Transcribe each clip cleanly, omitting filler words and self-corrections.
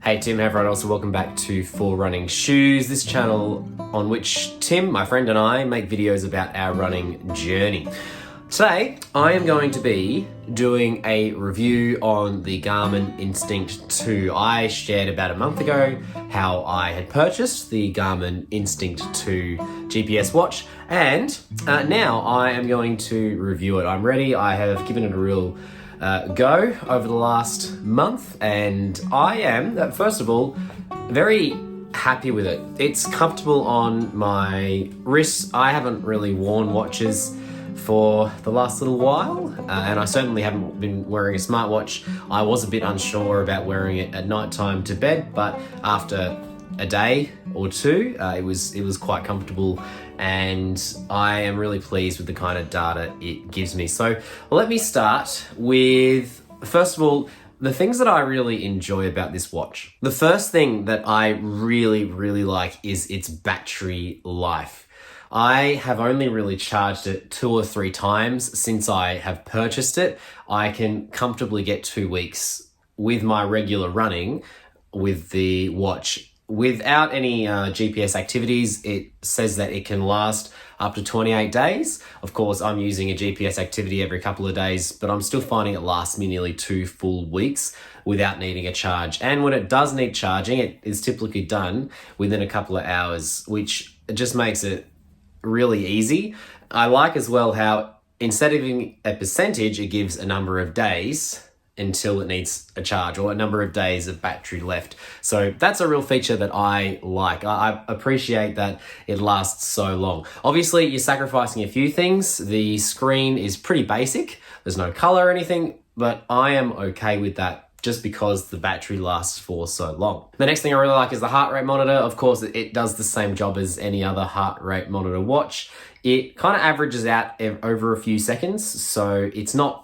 Hey Tim, hey everyone else, welcome back to For Running Shoes, this channel on which Tim, my friend, and I make videos about our running journey. Today, I am going to be doing a review on the Garmin Instinct 2. I shared about a month ago how I had purchased the Garmin Instinct 2 GPS watch, and now I am going to review it. I'm ready. I have given it a real go over the last month, and I am, first of all, very happy with it. It's comfortable on my wrists. I haven't really worn watches for the last little while, and I certainly haven't been wearing a smartwatch. I was a bit unsure about wearing it at night time to bed, but after a day or two, it was quite comfortable, and I am really pleased with the kind of data it gives me. So let me start with, first of all, the things that I really enjoy about this watch. The first thing that I really like is its battery life. I have only really charged it 2 or 3 times since I have purchased it. I can comfortably get 2 weeks with my regular running with the watch. Without any GPS activities, it says that it can last up to 28 days. Of course, I'm using a GPS activity every couple of days, but I'm still finding it lasts me nearly 2 full weeks without needing a charge. And when it does need charging, it is typically done within a couple of hours, which just makes it really easy. I like as well how instead of giving a percentage, it gives a number of days until it needs a charge, or a number of days of battery left. So that's a real feature that I like. I appreciate that it lasts so long. Obviously, you're sacrificing a few things. The screen is pretty basic. There's no color or anything, but I am okay with that just because the battery lasts for so long. The next thing I really like is the heart rate monitor. Of course, it does the same job as any other heart rate monitor watch. It kind of averages out over a few seconds, so it's not,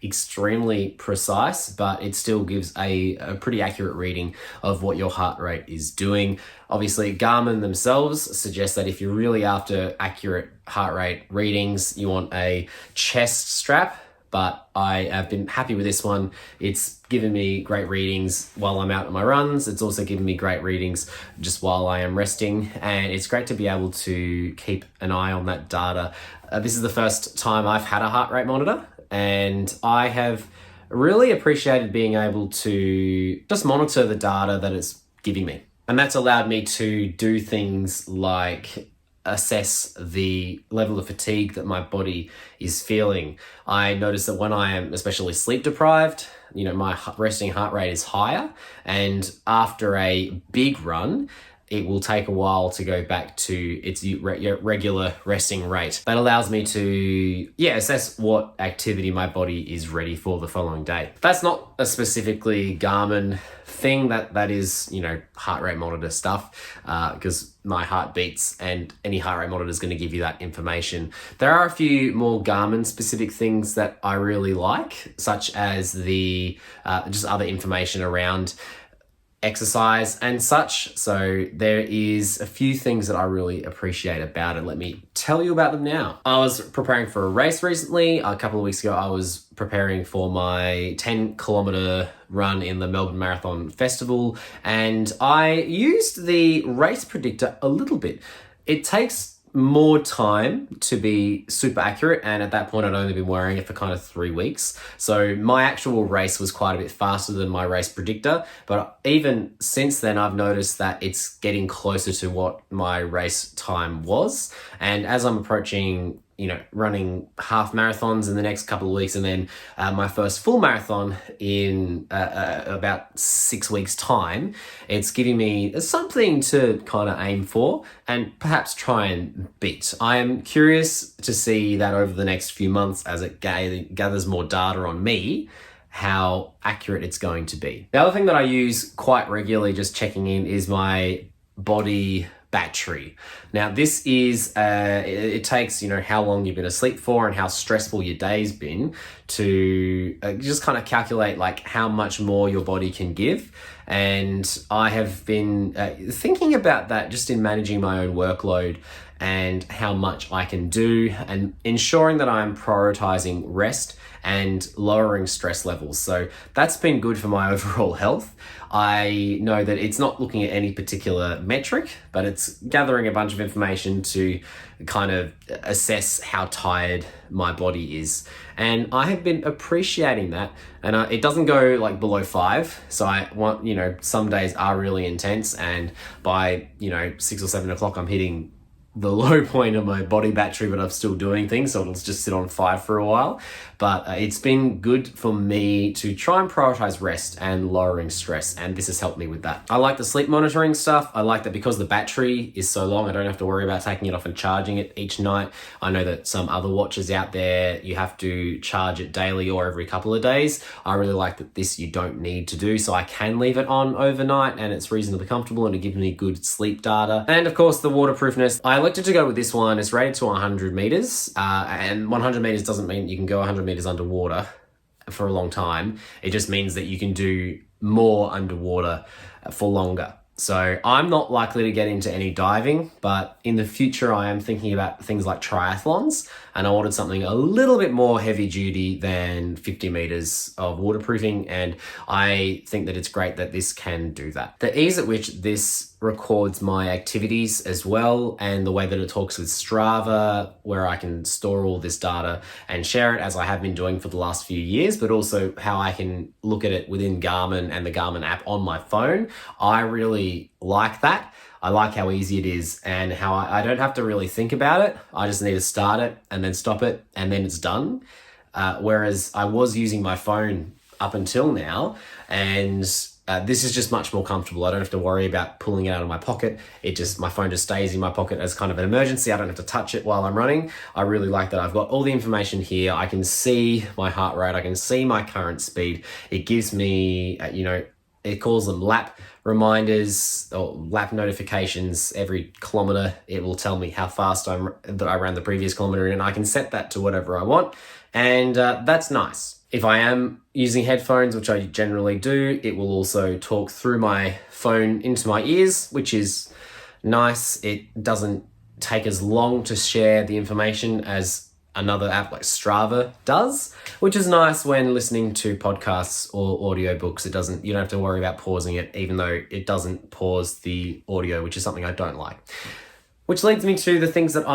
extremely precise, but it still gives a pretty accurate reading of what your heart rate is doing. Obviously, Garmin themselves suggest that if you're really after accurate heart rate readings, you want a chest strap, but I have been happy with this one. It's given me great readings while I'm out on my runs. It's also given me great readings just while I am resting, and it's great to be able to keep an eye on that data. This is the first time I've had a heart rate monitor, and I have really appreciated being able to just monitor the data that it's giving me. And that's allowed me to do things like assess the level of fatigue that my body is feeling. I notice that when I am especially sleep deprived, my resting heart rate is higher, and after a big run, it will take a while to go back to its regular resting rate. That allows me to, assess what activity my body is ready for the following day. That's not a specifically Garmin thing, that is, heart rate monitor stuff, because my heart beats, and any heart rate monitor is going to give you that information. There are a few more Garmin specific things that I really like, such as the just other information around exercise and such. So there is a few things that I really appreciate about it. Let me tell you about them now. I was preparing for a race recently. A couple of weeks ago, I was preparing for my 10-kilometer run in the Melbourne Marathon Festival, and I used the race predictor a little bit. It takes more time to be super accurate, and at that point I'd only been wearing it for kind of 3 weeks, so my actual race was quite a bit faster than my race predictor. But even since then, I've noticed that it's getting closer to what my race time was, and as I'm approaching running half marathons in the next couple of weeks, and then my first full marathon in about 6 weeks time, it's giving me something to kind of aim for and perhaps try and beat. I am curious to see that over the next few months, as it gathers more data on me, how accurate it's going to be. The other thing that I use quite regularly, just checking in, is my body battery. Now this is, it takes, how long you've been asleep for and how stressful your day's been to just kind of calculate like how much more your body can give. And I have been thinking about that just in managing my own workload and how much I can do, and ensuring that I'm prioritizing rest and lowering stress levels. So that's been good for my overall health. I know that it's not looking at any particular metric, but it's gathering a bunch of information to kind of assess how tired my body is. And I have been appreciating that. And it doesn't go like below 5. So I want, some days are really intense, and by, 6 or 7 o'clock, I'm hitting the low point of my body battery, but I'm still doing things, so it'll just sit on 5 for a while. But it's been good for me to try and prioritize rest and lowering stress, and this has helped me with that. I like the sleep monitoring stuff. I like that because the battery is so long, I don't have to worry about taking it off and charging it each night. I know that some other watches out there, you have to charge it daily or every couple of days. I really like that this you don't need to do, so I can leave it on overnight and it's reasonably comfortable and it gives me good sleep data. And of course, the waterproofness. I elected to go with this one. It's rated to 100 meters, and 100 meters doesn't mean you can go 100 meters underwater for a long time. It just means that you can do more underwater for longer. So I'm not likely to get into any diving, but in the future I am thinking about things like triathlons, and I wanted something a little bit more heavy duty than 50 meters of waterproofing, and I think that it's great that this can do that. The ease at which this records my activities as well, and the way that it talks with Strava, where I can store all this data and share it as I have been doing for the last few years, but also how I can look at it within Garmin and the Garmin app on my phone. I really like that. I like how easy it is and how I don't have to really think about it. I just need to start it and then stop it and then it's done. Whereas I was using my phone up until now, and this is just much more comfortable. I don't have to worry about pulling it out of my pocket. My phone just stays in my pocket as kind of an emergency. I don't have to touch it while I'm running. I really like that I've got all the information here. I can see my heart rate. I can see my current speed. It gives me, it calls them lap reminders or lap notifications. Every kilometer, it will tell me how fast that I ran the previous kilometer, and I can set that to whatever I want. And that's nice. If I am using headphones, which I generally do, it will also talk through my phone into my ears, which is nice. It doesn't take as long to share the information as another app like Strava does, which is nice when listening to podcasts or audiobooks. You don't have to worry about pausing it, even though it doesn't pause the audio, which is something I don't like. Which leads me to the things that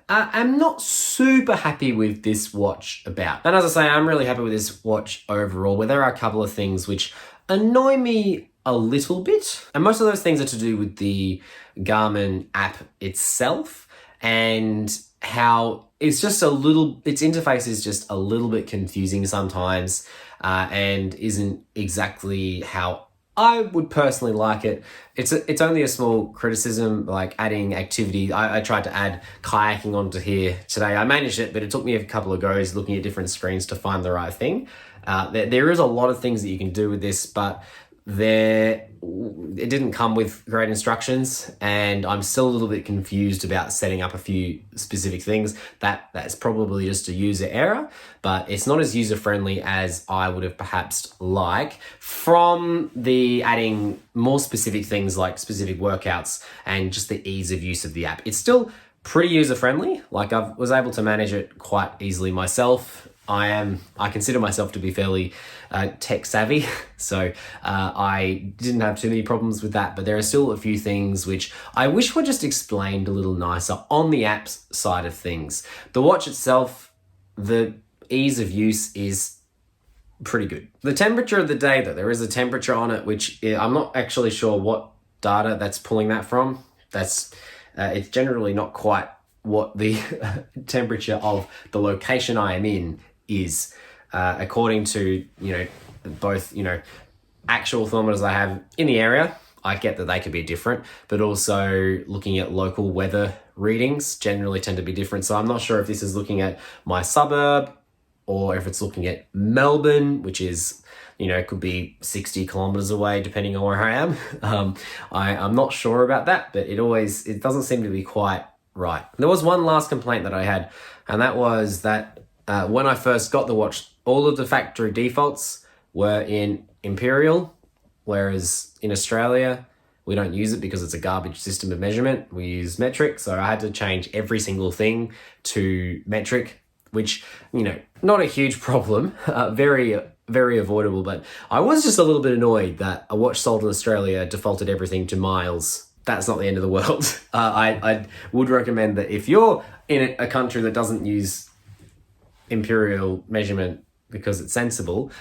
I'm not super happy with this watch about. And as I say, I'm really happy with this watch overall, where there are a couple of things which annoy me a little bit. And most of those things are to do with the Garmin app itself, and how its interface is just a little bit confusing sometimes, and isn't exactly how I would personally like it. It's only a small criticism, like adding activity. I tried to add kayaking onto here today. I managed it, but it took me a couple of goes looking at different screens to find the right thing. There is a lot of things that you can do with this, but it didn't come with great instructions, and I'm still a little bit confused about setting up a few specific things. That's probably just a user error, but it's not as user-friendly as I would have perhaps liked from the adding more specific things like specific workouts and just the ease of use of the app. It's still pretty user-friendly. Like, I was able to manage it quite easily myself. I consider myself to be fairly tech savvy, so I didn't have too many problems with that, but there are still a few things which I wish were just explained a little nicer on the app's side of things. The watch itself, the ease of use is pretty good. The temperature of the day, though, there is a temperature on it, which I'm not actually sure what data that's pulling that from. It's generally not quite what the temperature of the location I am in is, according to both actual thermometers I have in the area. I get that they could be different, but also looking at local weather readings generally tend to be different. So I'm not sure if this is looking at my suburb or if it's looking at Melbourne, which is could be 60 kilometers away depending on where I am. I'm not sure about that, but it doesn't seem to be quite right. There was one last complaint that I had, and that was that when I first got the watch, all of the factory defaults were in Imperial, whereas in Australia, We don't use it because it's a garbage system of measurement. We use metric. So I had to change every single thing to metric, which, you know, not a huge problem, very avoidable, but I was just a little bit annoyed that a watch sold in Australia defaulted everything to miles. That's not the end of the world. I would recommend that if you're in a country that doesn't use imperial measurement because it's sensible,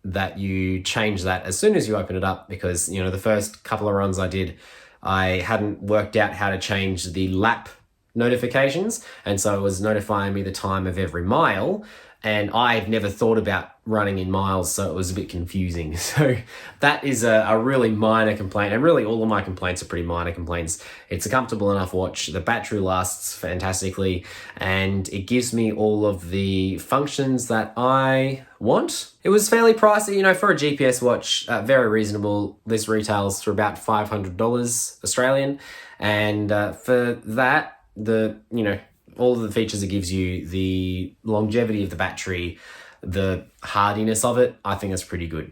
that you change that as soon as you open it up, because, you know, the first couple of runs I did, I hadn't worked out how to change the lap notifications, and so it was notifying me the time of every mile, and I've never thought about running in miles, so it was a bit confusing. So that is a really minor complaint, and really all of my complaints are pretty minor complaints. It's a comfortable enough watch, the battery lasts fantastically, and it gives me all of the functions that I want. It was fairly pricey, you know, for a GPS watch, very reasonable. This retails for about $500 Australian, and for that, all of the features it gives you, the longevity of the battery, the hardiness of it, I think that's pretty good.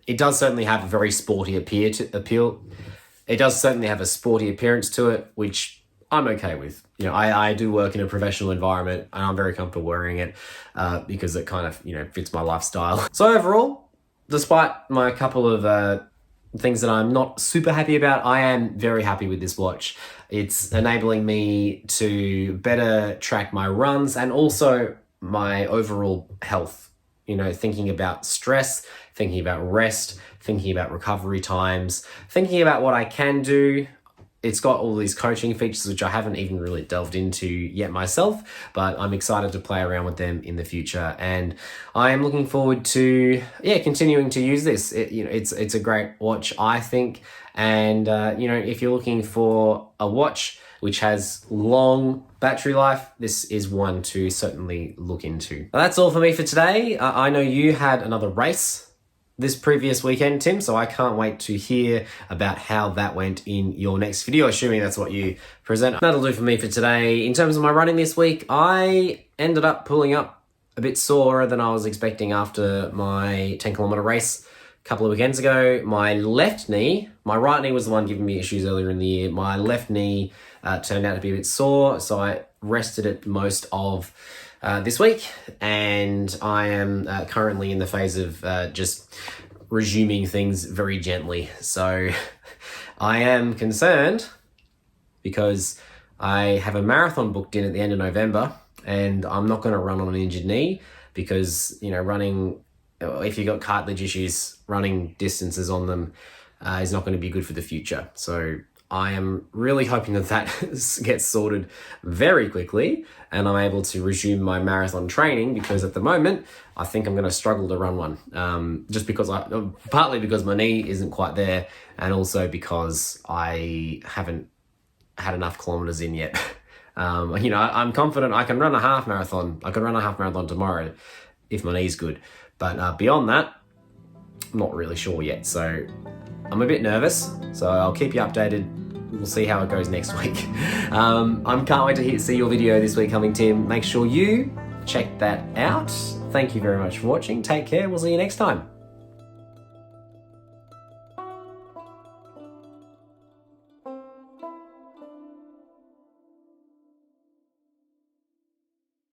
It does certainly have a very sporty appeal. It does certainly have a sporty appearance to it, which I'm okay with. You know, I do work in a professional environment, and I'm very comfortable wearing it because it kind of, you know, fits my lifestyle. So overall, despite my couple of things that I'm not super happy about, I am very happy with this watch. It's enabling me to better track my runs and also my overall health. You know, thinking about stress, thinking about rest, thinking about recovery times, thinking about what I can do. It's got all these coaching features, which I haven't even really delved into yet myself, but I'm excited to play around with them in the future. And I am looking forward to, continuing to use this. It's a great watch, I think. And, if you're looking for a watch which has long battery life, this is one to certainly look into. Well, that's all for me for today. I know you had another race this previous weekend, Tim, so I can't wait to hear about how that went in your next video, assuming that's what you present. That'll do for me for today. In terms of my running this week, I ended up pulling up a bit sore than I was expecting after my 10-kilometer race a couple of weekends ago. My right knee was the one giving me issues earlier in the year. My left knee turned out to be a bit sore, so I rested it most of this week, and I am currently in the phase of just resuming things very gently. So I am concerned because I have a marathon booked in at the end of November, and I'm not going to run on an injured knee because, you know, running, if you've got cartilage issues, running distances on them is not going to be good for the future. So I am really hoping that gets sorted very quickly and I'm able to resume my marathon training, because at the moment I think I'm going to struggle to run one, just because partly because my knee isn't quite there, and also because I haven't had enough kilometers in yet. I'm confident I can run a half marathon. I can run a half marathon tomorrow if my knee's good, but beyond that, I'm not really sure yet. So I'm a bit nervous, so I'll keep you updated. We'll see how it goes next week. I can't wait to see your video this week coming, Tim. Make sure you check that out. Thank you very much for watching. Take care. We'll see you next time.